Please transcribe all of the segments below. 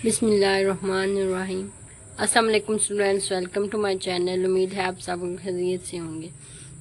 बिस्मिल्लाहिर्रहमानिर्रहीम। अस्सलाम वालेकुम students, welcome to my channel. उम्मीद है आप सब खैरियत से होंगे।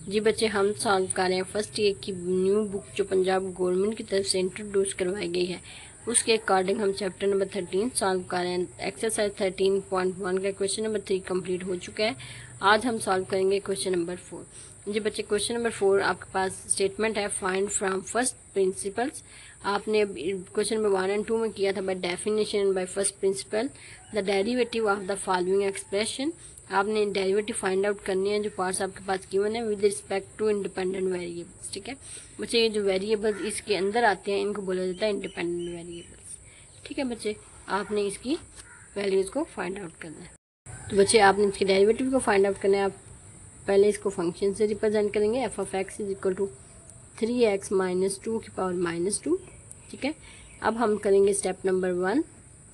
जी बच्चे, हम सॉल्व कर रहे हैं फर्स्ट ईयर की न्यू बुक जो पंजाब गवर्नमेंट की तरफ से इंट्रोड्यूस करवाई गई है। उसके अकॉर्डिंग हम चैप्टर नंबर 13 सॉल्व कर रहे हैं। एक्सरसाइज 13.1 का क्वेश्चन नंबर 3 कंप्लीट हो चुका है। आज हम सॉल्व करेंगे क्वेश्चन नंबर 4। जी बच्चे, क्वेश्चन नंबर 4 आपके पास स्टेटमेंट है फाइंड फ्रॉम फर्स्ट प्रिंसिपल्स। आपने क्वेश्चन नंबर 1 एंड 2 में किया था by definition and by first principle the derivative of the following expression. आपने डेरिवेटिव फाइंड आउट करनी है जो पार्ट्स आपके पास गिवन है with respect to independent variables. ठीक है बच्चे, ये जो वेरिएबल्स इसके अंदर आते हैं इनको बोला जाता है इंडिपेंडेंट वेरिएबल्स। ठीक है बच्चे, आपने इसकी वैल्यूज़ को फाइंड आउट करना है। तो बच्चे, आपने इसके डेरिवेटिव को फाइंड आउट करना है। आप पहले इसको फंक्शन से रिप्रेजेंट करेंगे। F of x is equal to 3x minus 2 की पावर -2। ठीक है, अब हम करेंगे स्टेप नंबर 1।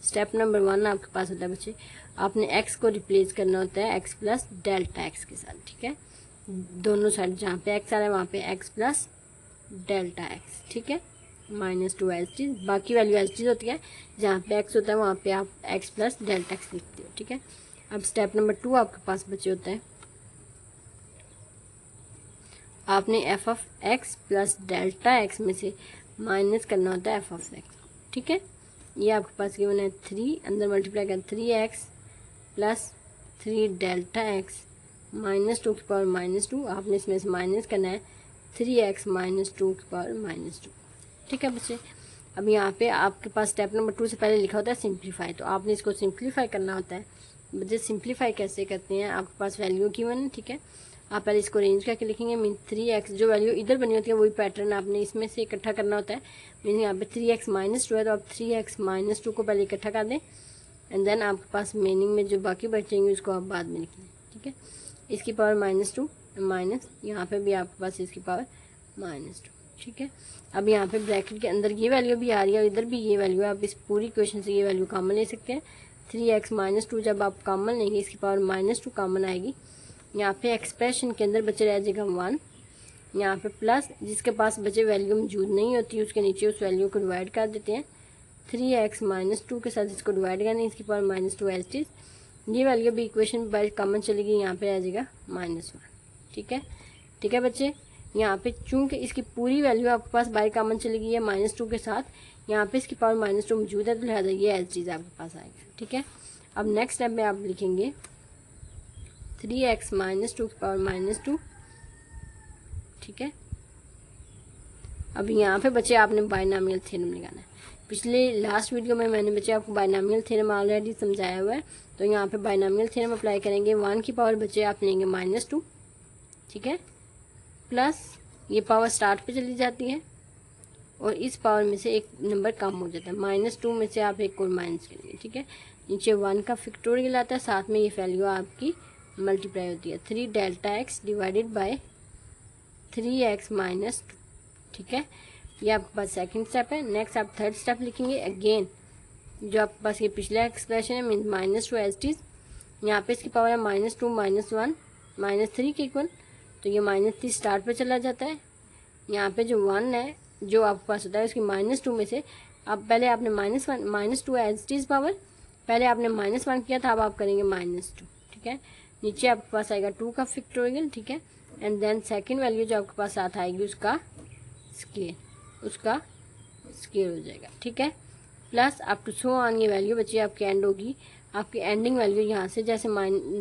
स्टेप नंबर 1 आपके पास होता है बच्चे, आपने x को रिप्लेस करना होता है x प्लस डेल्टा एक्स के साथ। ठीक है, दोनों साइड जहाँ पे x आ रहा है वहाँ पे x प्लस डेल्टा एक्स। ठीक है, -2 एच टी, बाकी वैल्यू एच टी होती है। जहाँ पे x होता है वहाँ पे आप x प्लस डेल्टा एक्स लिखते हो। ठीक है, अब स्टेप नंबर 2 आपके पास बचे होता है, आपने F of x plus delta x में से माइनस करना होता है एफ ऑफ एक्स। ठीक है, ये आपके पास गिवन है 3, अंदर मल्टीप्लाई कर 3x प्लस 3 डेल्टा एक्स -2 की पावर -2। आपने इसमें से माइनस करना है 3x -2 की पावर -2। ठीक है बच्चे, अब यहाँ पे आपके पास स्टेप नंबर 2 से पहले लिखा होता है सिंप्लीफाई, तो आपने इसको सिंप्लीफाई करना होता है। बच्चे, सिंप्लीफाई कैसे करते हैं, आपके पास वैल्यू गिवन है। ठीक है, आप पहले इसको रेंज करके लिखेंगे। मीन 3x जो वैल्यू इधर बनी होती है वही पैटर्न आपने इसमें से इकट्ठा करना होता है। मीन यहाँ पे 3x -2 है तो आप 3x -2 को पहले इकट्ठा कर दें एंड देन आपके पास मीनिंग में जो बाकी बचेंगे उसको आप बाद में लिख लें। ठीक है, इसकी पावर -2 माइनस, यहाँ पे भी आपके पास इसकी पावर -2। ठीक है, अब यहाँ पे ब्रैकेट के अंदर ये वैल्यू भी आ रही है और इधर भी ये वैल्यू है। आप इस पूरी क्वेश्चन से ये वैल्यू कॉमन ले सकते हैं। 3x -2 जब आप कॉमन लेंगे इसकी पावर -2 कॉमन आएगी। यहाँ पे एक्सप्रेशन के अंदर बचे रह जाएगा 1, यहाँ पे प्लस जिसके पास बचे वैल्यू मौजूद नहीं होती उसके नीचे उस वैल्यू को डिवाइड कर देते हैं। 3x -2 के साथ इसको डिवाइड करना है, इसकी पावर -2 एच टी। ये वैल्यू भी इक्वेशन बाय कॉमन चलेगी, यहाँ पे आ जाएगा -1। ठीक है बच्चे, यहाँ पे चूंकि इसकी पूरी वैल्यू आपके पास बाय कॉमन चलेगी है -2 के साथ, यहाँ पे इसकी पावर -2 मौजूद है तो लिहाजा ये एच टी आपके पास आएगा। ठीक है, अब नेक्स्ट स्टेप में आप लिखेंगे 3x -2 की पावर -2। ठीक है, अब यहाँ पे बच्चे आपने बायनॉमियल थ्योरम लगाना है। पिछले लास्ट वीडियो में मैंने बच्चे आपको बायनॉमियल थ्योरम ऑलरेडी समझाया हुआ है, तो यहाँ पे बायनॉमियल थ्योरम अप्लाई करेंगे। 1 की पावर बच्चे आप लेंगे -2। ठीक है, प्लस ये पावर स्टार्ट पे चली जाती है और इस पावर में से एक नंबर कम हो जाता है। -2 में से आप एक और माइनस करेंगे। ठीक है, नीचे 1 का फैक्टोरियल आता है, साथ में ये वैल्यू आपकी मल्टीप्लाई होती है 3 delta x divided by 3x -2। ठीक है, ये आपके पास सेकंड स्टेप है। नेक्स्ट आप थर्ड स्टेप लिखेंगे। अगेन जो आपके पास ये पिछला एक्सप्रेशन है मीन -2 एच टी, यहाँ पे इसकी पावर है -2 -1 -3 के इक्वल, तो ये -3 स्टार्ट पे चला जाता है। यहाँ पे जो 1 है जो आपके पास होता है उसकी -2 में से अब पहले आपने -2 एच टी पावर, पहले आपने -1 किया था, अब आप करेंगे -2। ठीक है, नीचे आपके पास आएगा 2 का फैक्टोरियल। ठीक है, एंड देन सेकंड वैल्यू जो आपके पास साथ आएगी उसका स्केयर हो जाएगा। ठीक है, plus up to so on ये वैल्यू बची आपकी एंड होगी। आपकी एंडिंग वैल्यू यहाँ से जैसे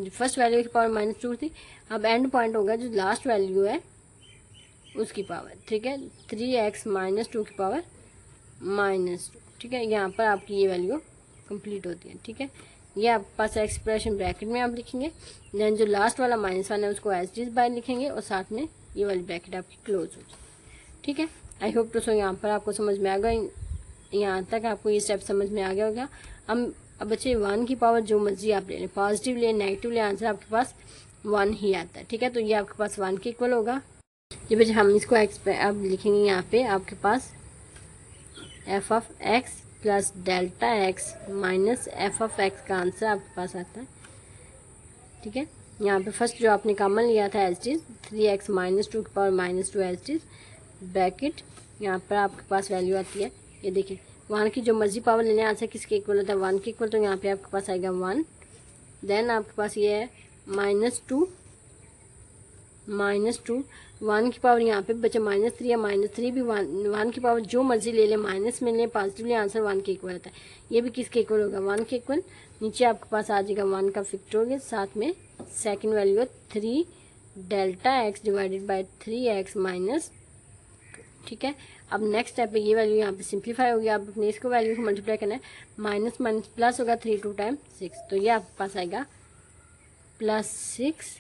फर्स्ट वैल्यू की पावर -2 थी, अब एंड पॉइंट होगा जो लास्ट वैल्यू है उसकी पावर। ठीक है, 3x -2 की पावर -2। ठीक है, यहाँ पर आपकी ये वैल्यू कंप्लीट होती है। ठीक है, ये आपके पास एक्सप्रेशन ब्रैकेट में आप लिखेंगे, देन जो लास्ट वाला -1 है उसको एज इट बाय लिखेंगे और साथ में ये वाली ब्रैकेट आपकी क्लोज हो जाए। ठीक है, आई होप तो सो यहाँ पर आपको समझ में आ गया, यहाँ तक आपको ये स्टेप समझ में आ गया होगा। अब बच्चे 1 की पावर जो मर्जी आप ले लें, पॉजिटिव ले नेगेटिव ले, आंसर आपके पास 1 ही आता है। ठीक है, तो ये आपके पास 1 के इक्वल होगा। ये बच्चे हम इसको अब लिखेंगे, यहाँ पे आपके पास F of x plus delta x minus F of X का आंसर आपके पास आता है। ठीक है, यहाँ पे फर्स्ट जो आपने कॉमन लिया था एच टी 3x -2 की पावर -2 एच टी ब्रैकेट, यहाँ पर आपके पास वैल्यू आती है, ये देखिए 1 की जो मर्जी पावर लेने आंसर किसके इक्वल होता है 1 के इक्वल, तो यहाँ पे आपके पास आएगा 1। देन आपके पास ये है -2 1 की पावर यहाँ पे बचा -3 या -3 भी 1 की पावर जो मर्जी ले ले, माइनस में ले पॉजिटिव ले, आंसर 1 के इक्वल आता है। ये भी किसके इक्वल होगा 1 के इक्वल। नीचे आपके पास आ जाएगा 1 का फैक्टोरियल, साथ में सेकंड वैल्यू है 3 delta x divided by 3x minus, ठीक है। अब नेक्स्ट स्टेप पे ये वैल्यू यहाँ पे सिंप्लीफाई हो गया। अब अपने इसको वैल्यू को मल्टीप्लाई करना है, माइनस माइनस प्लस होगा 3 2 टाइम 6, तो ये आपके पास आएगा +6,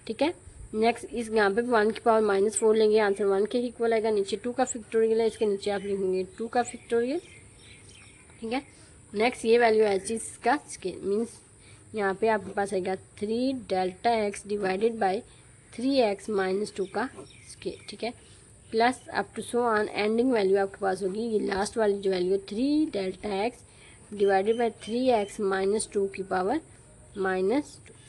ठीक है। नेक्स्ट इस यहाँ पे 1 की पावर -4 लेंगे, आंसर 1 के इक्वल आएगा। नीचे 2 का फैक्टोरियल है, इसके नीचे आप लिखेंगे 2 का फैक्टोरियल, ठीक है। नेक्स्ट ये वैल्यू है चीज का स्केल, मीन्स यहाँ पे आपके पास आएगा 3 delta x divided by 3x minus 2 का स्केल, ठीक है। Plus up to so on ending value आपके पास होगी ये लास्ट वाली जो value 3 delta x divided by 3x minus 2 की पावर -2,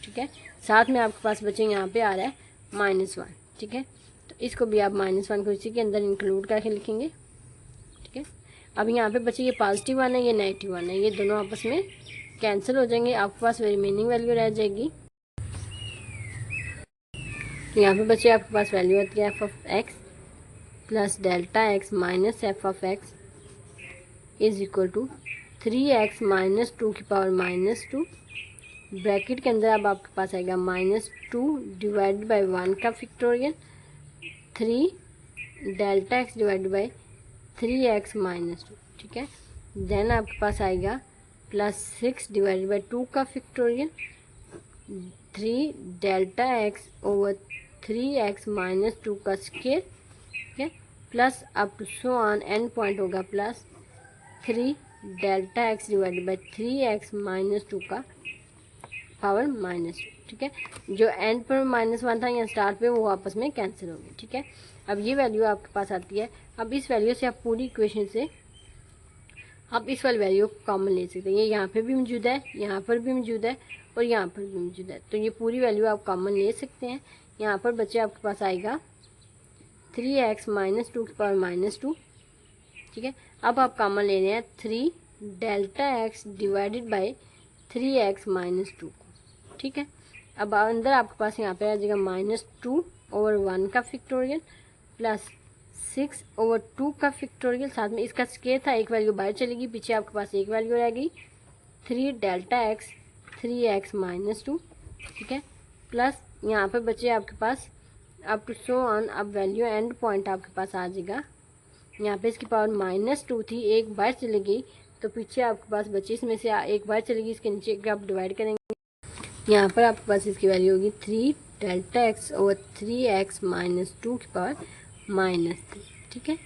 ठीक है। साथ में आपके पास बचे यहाँ पे आ रहा है -1, ठीक है। तो इसको भी आप -1 को इसी के अंदर इंक्लूड करके लिखेंगे, ठीक है। अब यहाँ पे बचे ये पॉजिटिव 1 है, ये नेगेटिव 1 है, ये दोनों आपस में कैंसिल हो जाएंगे, आपके पास रिमेनिंग वैल्यू रह जाएगी। यहाँ पे बचे आपके पास वैल्यू होती है f(x) plus delta x minus f(x) is equal to 3x minus 2 की पावर -2, ब्रैकेट के अंदर अब आपके पास आएगा -2 डिवाइडेड बाय 1 का factorial 3 delta x divided by 3x minus 2, ठीक है। देन आपके पास आएगा +6 डिवाइडेड बाय 2 का factorial 3 delta x over 3x minus 2 का स्क्वायर, ठीक है। Plus up to so on end point होगा +3 delta x divided by 3x minus 2 का पावर -2, ठीक है। जो एंड पर -1 था या स्टार्ट पे वो आपस में कैंसिल हो गया, ठीक है। अब ये वैल्यू आपके पास आती है। अब इस वैल्यू से आप पूरी इक्वेशन से आप इस वाली वैल्यू को कॉमन ले सकते हैं। ये यहाँ पे भी मौजूद है, यहाँ पर भी मौजूद है और यहाँ पर भी मौजूद है, तो ये पूरी वैल्यू आप कॉमन ले सकते हैं। यहाँ पर बच्चे आपके पास आएगा 3x माइनस 2 की पावर -2, ठीक है। अब आप कॉमन ले रहे हैं 3 delta x divided by 3x minus 2 को, ठीक है। अब अंदर आपके पास यहाँ पे आ जाएगा -2 ओवर 1 का फैक्टोरियल प्लस 6 ओवर 2 का फैक्टोरियल, साथ में इसका स्क्वायर था, एक वैल्यू बाहर चलेगी, पीछे आपके पास एक वैल्यू रह गई 3 डेल्टा एक्स 3x माइनस 2, ठीक है। प्लस यहाँ पे बचे आपके पास अप टू सो ऑन, अब वैल्यू एंड पॉइंट आपके पास आ जाएगा। यहाँ पे इसकी पावर -2 थी, एक बार चली गई, तो पीछे आपके पास बची इसमें से एक बार चलेगी, इसके नीचे एक आप डिवाइड करेंगे। यहाँ पर आपके पास इसकी वैल्यू होगी 3 delta x over 3x minus 2 की पावर -3, ठीक है।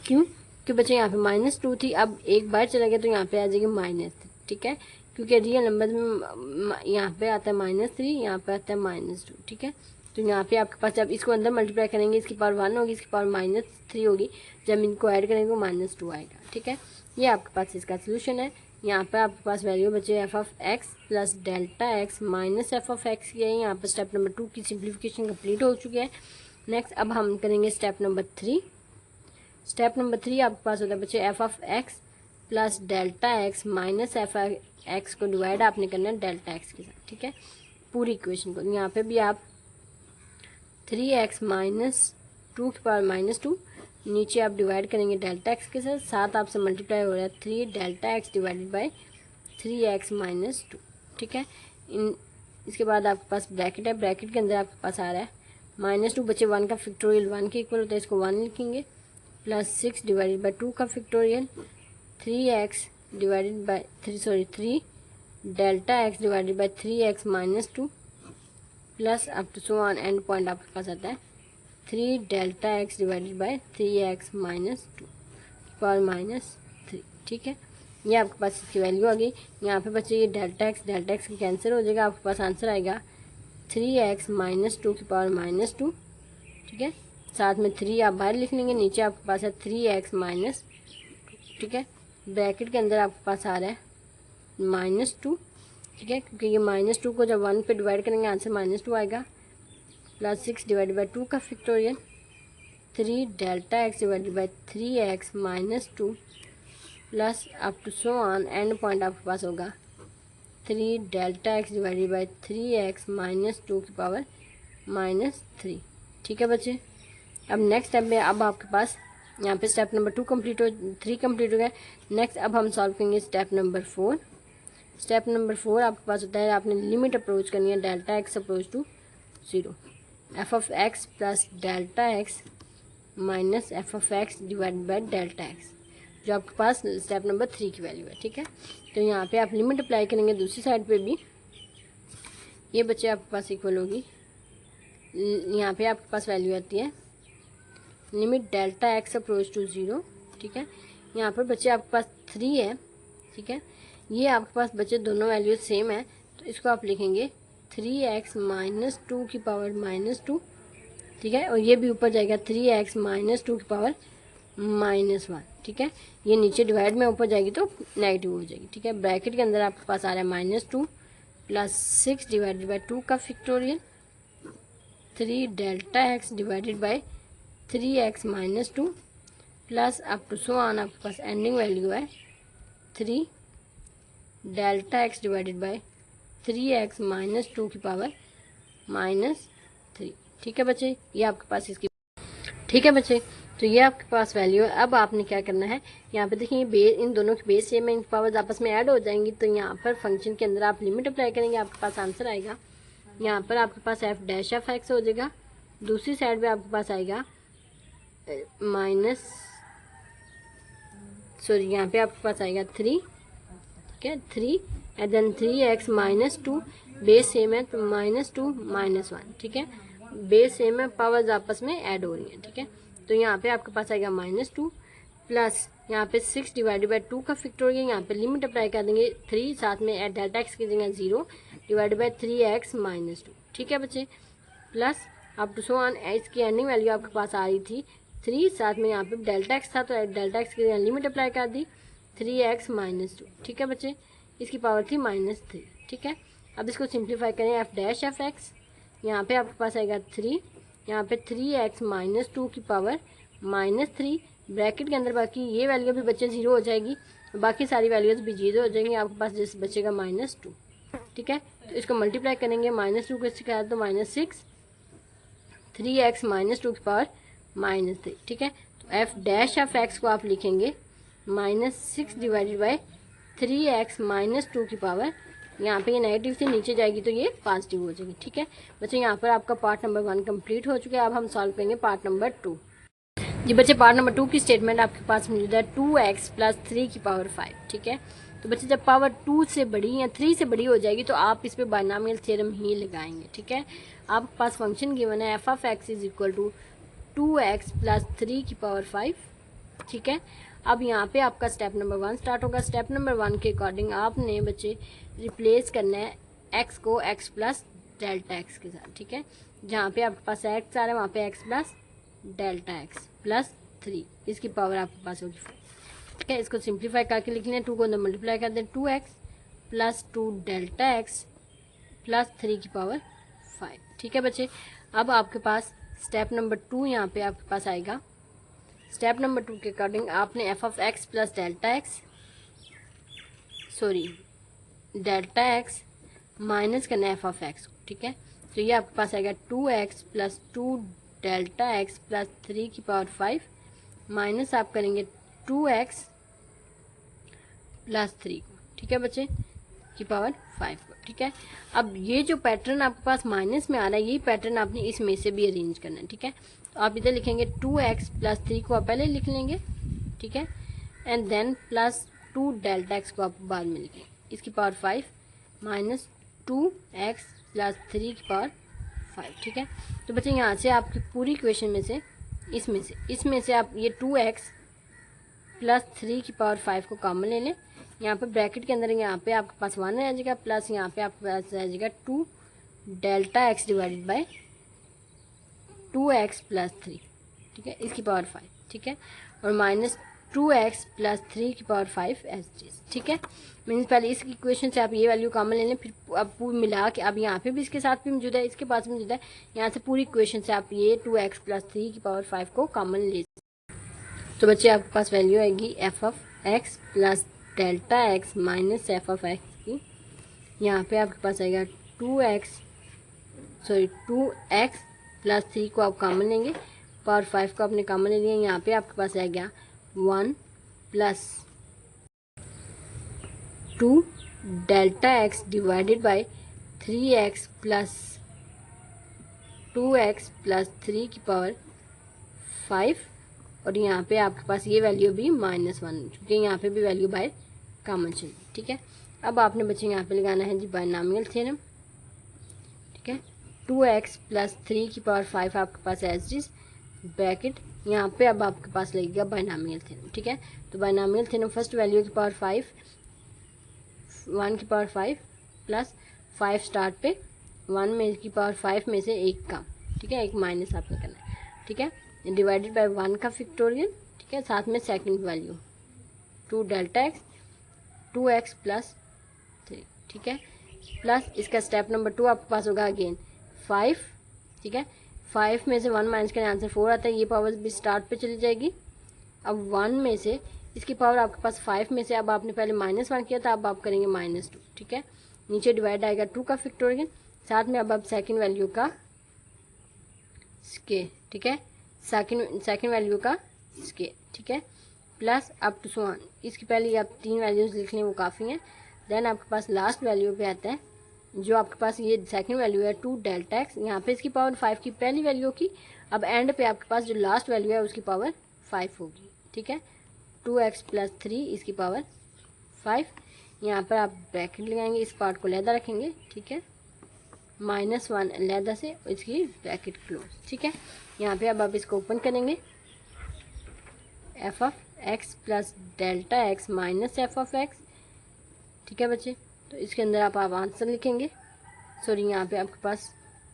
क्यों? क्योंकि बच्चे यहाँ पे -2 थी, अब एक बार चला गया तो यहाँ पे आ जाएगी -3, ठीक है। क्योंकि रियल नंबर में यहाँ पे आता है -3, यहाँ पे आता है -2, ठीक है। तो यहाँ पे आपके पास जब इसको अंदर मल्टीप्लाई करेंगे, इसकी पावर 1 होगी, इसकी पावर -3 होगी, जब इनको ऐड करेंगे तो -2 आएगा, ठीक है। ये आपके पास इसका सोल्यूशन है। यहाँ पे आपके पास वैल्यू बचे f(x) plus delta x minus f(x) की है। यहाँ पर स्टेप नंबर 2 की सिंप्लीफिकेशन कंप्लीट हो चुकी है। नेक्स्ट अब हम करेंगे स्टेप नंबर 3। स्टेप नंबर 3 आपके पास होता है बच्चे f(x) plus delta x minus f(x) को डिवाइड आपने करना है डेल्टा एक्स के साथ, ठीक है, पूरी इक्वेशन को। यहाँ पे भी आप 3x माइनस 2 की पावर -2, नीचे आप डिवाइड करेंगे डेल्टा एक्स के साथ, साथ आपसे मल्टीप्लाई हो रहा है 3 delta x divided by 3x minus 2, ठीक है। इसके बाद आपके पास ब्रैकेट है, ब्रैकेट के अंदर आपके पास आ रहा है -2 बचे 1 का फैक्टोरियल 1 के इक्वल होता है, इसको 1 लिखेंगे, प्लस 6 डिवाइडेड बाय 2 का factorial 3x divided by 3 delta x divided by 3x minus 2 plus up to so on end point आपके पास आता है 3 delta x divided by 3x minus 2 power -3, ठीक है। ये आपके पास इसकी वैल्यू आ गई। यहाँ पे बच्चे ये डेल्टा एक्स की कैंसिल हो जाएगा, आपके पास आंसर आएगा 3x माइनस 2 की पावर -2, ठीक है। साथ में 3 आप बाहर लिख लेंगे, नीचे आपके पास है 3x माइनस 2, ठीक है। ब्रैकेट के अंदर आपके पास आ रहा है -2, ठीक है, क्योंकि ये -2 को जब 1 पे डिवाइड करेंगे आंसर -2 आएगा, प्लस 6 डिवाइडेड बाय 2 का factorial 3 delta x divided by 3x minus 2 plus up to so on, end point आपके पास होगा 3 delta x divided by 3x minus 2 की पावर -3। ठीक है बच्चे, अब नेक्स्ट स्टेप में अब आपके पास यहाँ पे स्टेप नंबर 3 कंप्लीट हो गया। नेक्स्ट अब हम सॉल्व करेंगे स्टेप नंबर 4। स्टेप नंबर 4 आपके पास होता है, आपने लिमिट अप्रोच करनी है delta x approach to 0, f of x plus delta x minus F of x divide by delta x, जो आपके पास स्टेप नंबर 3 की वैल्यू है। ठीक है, तो यहाँ पे आप लिमिट अप्लाई करेंगे दूसरी साइड पे भी, ये बच्चे आपके पास इक्वल होगी, यहाँ पे आपके पास वैल्यू आती है limit delta x approach to 0। ठीक है, यहाँ पर बच्चे आपके पास 3 है। ठीक है, ये आपके पास बच्चे दोनों वैल्यू सेम है, तो इसको आप लिखेंगे 3x माइनस 2 की पावर -2। ठीक है, और ये भी ऊपर जाएगा 3x माइनस 2 की पावर -1। ठीक है, ये नीचे डिवाइड में ऊपर जाएगी तो नेगेटिव हो जाएगी। ठीक है, ब्रैकेट के अंदर आपके पास आ रहा है -2 प्लस 6 डिवाइडेड बाई 2 का factorial, 3 delta x divided by 3x minus 2 plus up to so on, आपके पास एंडिंग वैल्यू है 3 delta x divided by 3x minus 2 की पावर -3। ठीक है बच्चे, ये आपके पास इसकी, ठीक है बच्चे, तो ये आपके पास वैल्यू है। अब आपने क्या करना है, यहाँ पे देखिए बेस, इन दोनों की बेस सेम है, इन पावर्स आपस में ऐड हो जाएंगी, तो यहाँ पर फंक्शन के अंदर आप लिमिट अप्लाई करेंगे, आपके पास आंसर आएगा। यहाँ पर आपके पास f डैश ऑफ x हो जाएगा, दूसरी साइड पे आपके पास आएगा यहाँ पे आपके पास आएगा 3। ठीक है, 3 and then 3x minus 2, base same है तो -2 -1। ठीक है, बेस सेम है, पावर्स आपस में ऐड हो रही हैं। ठीक है, तो यहाँ पे आपके पास आएगा -2 प्लस यहाँ पे 6 डिवाइडेड बाई 2 का फैक्टोरियल, यहाँ पे लिमिट अप्लाई कर देंगे 3, साथ में डेल्टा एक्स की जगह 0 डिवाइडेड बाई 3x माइनस 2। ठीक है बच्चे, plus up to so on, इसकी एंडिंग वैल्यू आपके पास आ रही थी 3, साथ में यहाँ पे डेल्टा एक्स था तो डेल्टा एक्स की जगह लिमिट अप्लाई कर दी 3x माइनस 2। ठीक है बच्चे, इसकी पावर थी -3। ठीक है, अब इसको सिंप्लीफाई करें, एफ डैश ऑफ एक्स, यहाँ पे आपके पास आएगा 3, यहाँ पे 3x माइनस 2 की पावर -3, ब्रैकेट के अंदर बाकी ये वैल्यू भी बच्चे 0 हो जाएगी, बाकी सारी वैल्यूज भी 0 हो जाएंगी, आपके पास जैसे बचेगा -2। ठीक है, तो इसको मल्टीप्लाई करेंगे, -2 को इससे कहा तो -6, 3x माइनस 2 की पावर -3। ठीक है, तो एफ डैश ऑफ एक्स को आप लिखेंगे -6 डिवाइडेड बाई 3x माइनस 2 की पावर, यहाँ पे ये नेगेटिव थी, नीचे जाएगी तो ये पॉजिटिव हो जाएगी। ठीक है बच्चे, यहाँ पर आपका पार्ट नंबर 1 कंप्लीट हो चुका है। अब हम सॉल्व करेंगे पार्ट नंबर 2। जी बच्चे, पार्ट नंबर 2 की स्टेटमेंट आपके पास मौजूद है 2x प्लस 3 की पावर 5। ठीक है, तो बच्चे जब पावर 2 से बड़ी या 3 से बड़ी हो जाएगी तो आप इस पर बायनॉमियल थ्योरम ही लगाएंगे। ठीक है, आपके पास फंक्शन गिवन है f of x is equal to 2x plus 3 की पावर 5। ठीक है, अब यहाँ पे आपका स्टेप नंबर 1 स्टार्ट होगा। स्टेप नंबर 1 के अकॉर्डिंग आपने बच्चे रिप्लेस करना है x को x प्लस डेल्टा एक्स के साथ। ठीक है, जहाँ पे आपके पास x आ रहा है वहाँ पे x plus delta x plus 3, इसकी पावर आपके पास होगी 5। ठीक है, इसको सिंप्लीफाई करके लिख लें, 2 को अंदर मल्टीप्लाई कर दें, 2x plus 2 delta x plus 3 की पावर 5। ठीक है बच्चे, अब आपके पास स्टेप नंबर 2 यहाँ पे आपके पास आएगा। स्टेप नंबर 2 के अकॉर्डिंग आपने F of x plus delta x minus करना है एफ ऑफ एक्स। ठीक है, तो ये आपके पास आएगा 2x plus 2 delta x plus 3 की पावर 5 माइनस आप करेंगे 2x प्लस 3 को। ठीक है बच्चे, की पावर 5 को। ठीक है, अब ये जो पैटर्न आपके पास माइनस में आ रहा है, यही पैटर्न आपने इसमें से भी अरेंज करना है। ठीक है, तो आप इधर लिखेंगे 2x प्लस 3 को आप पहले लिख लेंगे। ठीक है, and then plus 2 delta x को आप बाद में लिखेंगे, इसकी पावर 5 माइनस 2x प्लस 3 की पावर 5। ठीक है, तो बच्चे यहाँ से आपकी पूरी इक्वेशन में से इसमें से आप ये 2x प्लस 3 की पावर 5 को कॉमन ले लें। यहाँ पे ब्रैकेट के अंदर यहाँ पे आपके पास 1 रह जाएगा, प्लस यहाँ पे आपके पास रह जाएगा 2 delta x divided bye 2x plus 3। ठीक है, इसकी पावर 5। ठीक है, और माइनस 2x प्लस 3 की पावर 5 एज इट इज। ठीक है, मीन्स पहले इस इक्वेशन से आप ये वैल्यू कॉमन ले लें, फिर अब मिला के अब यहाँ पे भी इसके साथ भी मौजूद है, इसके पास भी मौजूद है, यहाँ से पूरी इक्वेशन से आप ये 2x प्लस 3 की पावर 5 को कॉमन ले। तो बच्चे आपके पास वैल्यू आएगी F of x plus delta x minus F of x की, यहाँ पे आपके पास आएगा 2x प्लस 3 को आप कॉमन लेंगे, पावर 5 को आपने कॉमन ले लिया, यहाँ पे आपके पास आ गया 1 plus 2 delta x divided by 3x plus 2x plus 3 की पावर 5, और यहाँ पे आपके पास ये वैल्यू भी -1, क्योंकि यहाँ पे भी वैल्यू बाय कॉमन चाहिए। ठीक है, अब आपने बच्चे यहाँ पे लगाना है जी बायनॉमियल थ्योरम। ठीक है, 2x प्लस 3 की पावर 5 आपके पास एज इज ब्रैकेट, यहाँ पे अब आपके पास लगेगा बायनॉमियल थ्योरम। ठीक है, तो बायनॉमियल थ्योरम फर्स्ट वैल्यू की पावर 5, 1 की पावर 5 प्लस 5 स्टार्ट पे 1 में की पावर 5 में से एक का, ठीक है, एक माइनस आपने करना है। ठीक है, डिवाइडेड बाय 1 का फैक्टोरियल। ठीक है, साथ में second value 2 delta x 2x plus 3। ठीक है, प्लस इसका स्टेप नंबर 2 आपके पास होगा अगेन 5। ठीक है, 5 में से 1 माइनस करने आंसर 4 आता है, ये पावर भी स्टार्ट पे चली जाएगी। अब 1 में से इसकी पावर आपके पास 5 में से, अब आपने पहले -1 किया था, अब आप करेंगे -2। ठीक है, नीचे डिवाइड आएगा 2 का फैक्टोरियल, साथ में अब सेकंड वैल्यू का स्केयर। ठीक है, सेकंड वैल्यू का स्केयर। ठीक है, plus up to so on, इसकी पहले आप 3 वैल्यूज लिख लें, वो काफ़ी हैं। देन आपके पास लास्ट वैल्यू पे आता है, जो आपके पास ये सेकंड वैल्यू है 2 डेल्टा एक्स, यहाँ पे इसकी पावर 5 की पहली वैल्यू की, अब एंड पे आपके पास जो लास्ट वैल्यू है उसकी पावर 5 होगी। ठीक है, 2x प्लस 3 इसकी पावर 5, यहाँ पर आप ब्रैकेट लगाएंगे, इस पार्ट को लहदा रखेंगे। ठीक है, -1 लहदा से इसकी ब्रैकेट क्लोज। ठीक है, यहाँ पे अब आप इसको ओपन करेंगे, f of x plus delta x minus F of x. ठीक है बच्चे, तो इसके अंदर आप आंसर लिखेंगे। सॉरी, यहाँ पे आपके पास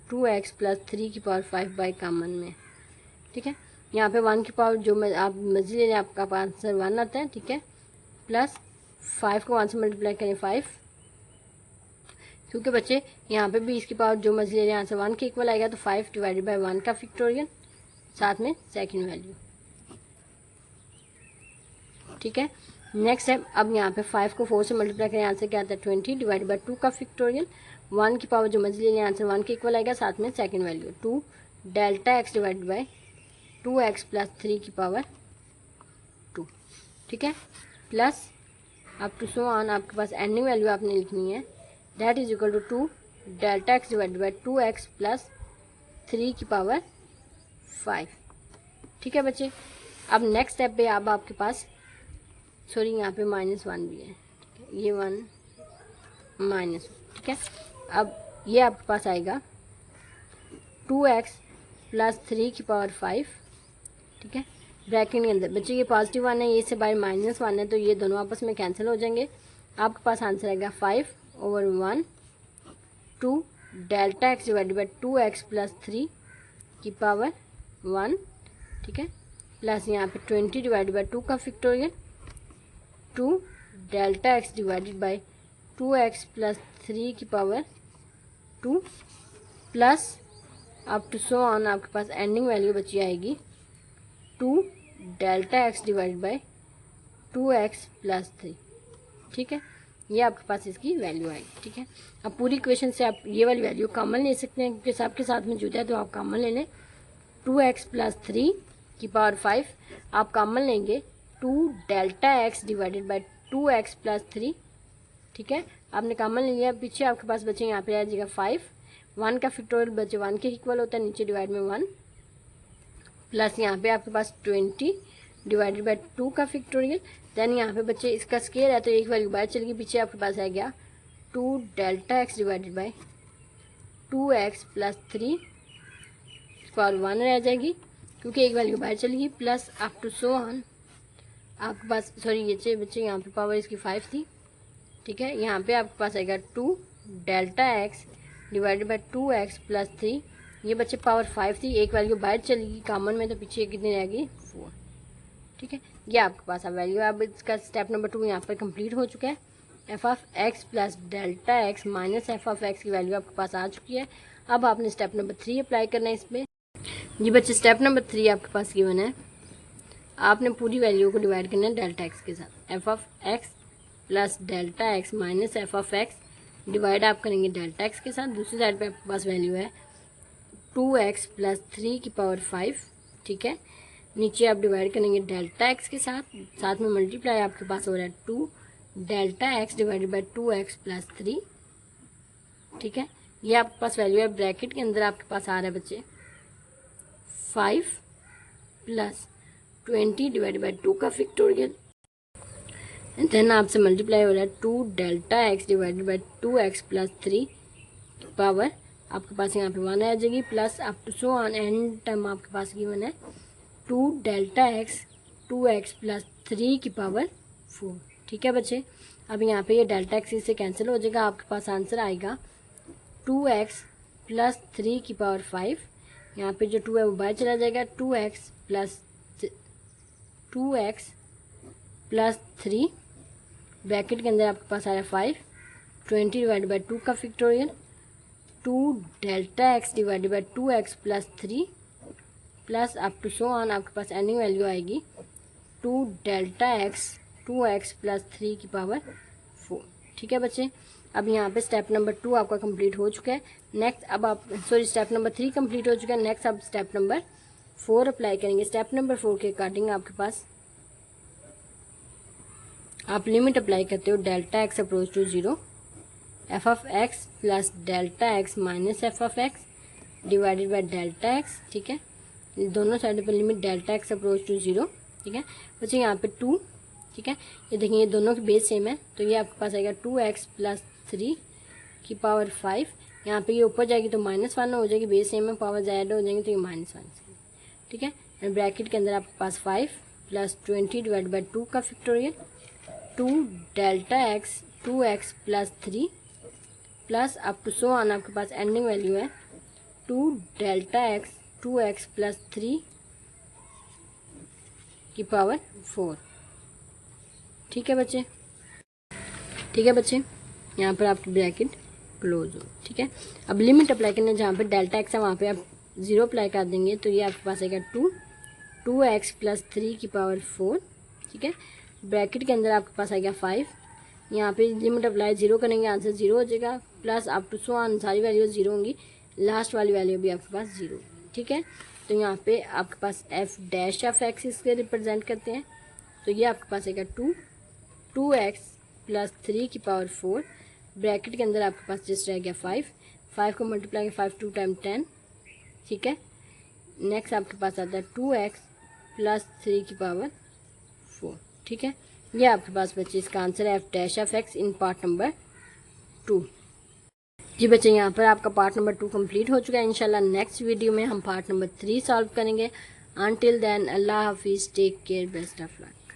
2x प्लस 3 की पावर 5 बाई कॉमन में। ठीक है, यहाँ पे 1 की पावर जो आप मर्जी ले लें, आपका आंसर 1 आता है। ठीक है, प्लस 5 को 1 से मल्टीप्लाई करें 5, क्योंकि बच्चे यहाँ पे भी इसकी पावर जो मर्जी ले लें आंसर 1 के इक्वल आएगा, तो 5 डिवाइडेड बाई 1 का फैक्टोरियल, साथ में सेकेंड वैल्यू। ठीक है, नेक्स्ट है, अब यहाँ पे 5 को 4 से मल्टीप्लाई करें, आंसर क्या आता है 20 डिवाइड बाई 2 का फैक्टोरियल, 1 की पावर जो मर्जी ले लें आंसर 1 के इक्वल आएगा, साथ में second value 2 delta x divide by 2x plus 3 की पावर 2। ठीक है, plus up to so on आपके पास एंडिंग वैल्यू आपने लिखनी है, that is equal to 2 delta x divide by 2x plus 3 की पावर 5। ठीक है बच्चे, अब नेक्स्ट स्टेप पे अब आपके पास, सॉरी यहाँ पे -1 भी है। ठीक है, ये 1 -1। ठीक है, अब ये आपके पास आएगा 2x प्लस 3 की पावर 5। ठीक है, ब्रैकेट के अंदर बच्चे ये पॉजिटिव 1 है, ये से बाय -1 है, तो ये दोनों आपस में कैंसिल हो जाएंगे। आपके पास आंसर आएगा 5/1 2 delta x divide by 2x plus 3 की पावर 1। ठीक है, प्लस यहाँ पे 20 डिवाइड बाई 2 का factorial, 2 delta x divided by 2x plus 3 की power 2, plus up to so on आपके पास एंडिंग वैल्यू बची आएगी 2 delta x divide by 2x plus 3। ठीक है, ये आपके पास इसकी वैल्यू आएगी। ठीक है, अब पूरी इक्वेशन से आप ये वाली वैल्यू कॉमन ले सकते हैं, क्योंकि सबके साथ मौजूद है, तो आप कॉमन ले लें। 2x प्लस 3 की पावर 5 आप कॉमन लेंगे, 2 delta x divided by 2x plus 3। ठीक है, आपने कॉमन ले लिया, पीछे आपके पास बचे यहाँ पे आ जाएगा 5, 1 का फैक्टोरियल बचे 1 के इक्वल होता है, नीचे डिवाइड में 1, प्लस यहाँ पे आपके पास 20 डिवाइडेड बाई 2 का फैक्टोरियल। देन यहाँ पे बच्चे इसका स्केयर है, तो एक वैल्यू बाहर चलेगी, पीछे आपके पास आ गया 2 delta x divided by 2x plus 3 power 1 रह जाएगी, क्योंकि एक वैल्यू बाहर चलेगी, plus up to so on आपके पास, सॉरी ये बच्चे यहाँ पे पावर इसकी 5 थी। ठीक है, यहाँ पे आपके पास आएगा 2 delta x divided by 2x plus 3, ये बच्चे पावर 5 थी, एक वैल्यू बाहर चलेगी कॉमन में, तो पीछे कितनी रहेगी 4। ठीक है, ये आपके पास अब वैल्यू है। अब इसका स्टेप नंबर 2 यहाँ पर कंप्लीट हो चुका है। F of x plus delta x minus F of x की वैल्यू आपके पास आ चुकी है। अब आपने स्टेप नंबर 3 अप्लाई करना है इस पर। जी बच्चे, स्टेप नंबर 3 आपके पास गिवन है, आपने पूरी वैल्यू को डिवाइड करना है डेल्टा एक्स के साथ। F of x plus delta x minus F of x divide आप करेंगे डेल्टा एक्स के साथ। दूसरी साइड पे आपके पास वैल्यू है 2x प्लस 3 की पावर 5, ठीक है। नीचे आप डिवाइड करेंगे डेल्टा एक्स के साथ, साथ में मल्टीप्लाई आपके पास हो रहा है 2 delta x divided by 2x plus 3, ठीक है। ये आपके पास वैल्यू है। ब्रैकेट के अंदर आपके पास आ रहा है बच्चे 5 प्लस 20 डिवाइडेड बाई 2 का फैक्टोरियल, देन आपसे मल्टीप्लाई हो रहा है 2 delta x divided by 2x plus 3 power आपके पास यहाँ पे 1 आ जाएगी, plus up to so on end term आपके पास गिवन है 2 डेल्टा एक्स 2x प्लस 3 की पावर 4, ठीक है बच्चे। अब यहाँ पे ये डेल्टा एक्स इससे कैंसिल हो जाएगा, आपके पास आंसर आएगा 2x प्लस 3 की पावर 5। यहाँ पे जो 2 है वो बाहर चला जाएगा, 2x प्लस 3 ब्रैकेट के अंदर आपके पास आ रहा है 5, 20 डिवाइड बाई 2 का factorial, 2 delta x divided by 2x plus 3 plus up to so on आपके पास एंडिंग वैल्यू आएगी 2 डेल्टा एक्स 2x प्लस 3 की पावर 4, ठीक है बच्चे। अब यहाँ पे स्टेप नंबर 2 आपका कंप्लीट हो चुका है। नेक्स्ट अब आप स्टेप नंबर 3 कंप्लीट हो चुका है। नेक्स्ट अब स्टेप नंबर 4 अप्लाई करेंगे। स्टेप नंबर 4 के अकॉर्डिंग आपके पास आप लिमिट अप्लाई करते हो delta x approach to 0, f of x plus delta x minus F of x divided by delta x, ठीक है। दोनों साइड पर limit delta x approach to 0, ठीक है बच्चे। यहाँ पे 2, ठीक है। ये देखिए ये दोनों की बेस सेम है, तो ये आपके पास आएगा 2x प्लस 3 की पावर 5। यहाँ पे ये ऊपर जाएगी तो -1 हो जाएगी, बेस सेम है, पावर ज़्यादा हो जाएंगे तो ये -1, ठीक है। एंड ब्रैकेट के अंदर आपके पास 5 प्लस 20 डिवाइड बाई 2 का factorial, 2 delta x 2x plus 3 plus up to so on आपके पास एंडिंग वैल्यू है 2 डेल्टा एक्स 2x प्लस 3 की पावर 4, ठीक है बच्चे, ठीक है बच्चे। यहाँ पर आपकी ब्रैकेट क्लोज हो, ठीक है। अब लिमिट अप्लाई करना, जहाँ पे डेल्टा एक्स है वहाँ पे आप 0 अप्लाई कर देंगे, तो ये आपके पास आएगा 2x प्लस 3 की पावर 4, ठीक है। ब्रैकेट के अंदर आपके पास आएगा 5, यहाँ पे लिमिट अप्लाई 0 करेंगे, आंसर 0 हो जाएगा, plus up to so on सारी वैल्यू 0 होंगी, लास्ट वाली वैल्यू भी आपके पास 0, ठीक है। तो यहाँ पे आपके पास एफ डैश ऑफ एक्स इसके रिप्रेजेंट करते हैं, तो ये आपके पास आएगा 2x प्लस 3 की पावर 4, ब्रैकेट के अंदर आपके पास जस्ट रह गया 5 को मल्टीप्लाई 5 2 टाइम 10, ठीक है। नेक्स्ट आपके पास आता है 2x प्लस 3 की पावर 4, ठीक है। ये आपके पास बच्चे इसका आंसर है F dash of x in part number 2। जी बच्चे, यहाँ पर आपका पार्ट नंबर 2 कंप्लीट हो चुका है। इंशाल्लाह नेक्स्ट वीडियो में हम पार्ट नंबर 3 सॉल्व करेंगे। अनटिल देन अल्लाह हाफिज़, take care, best of luck.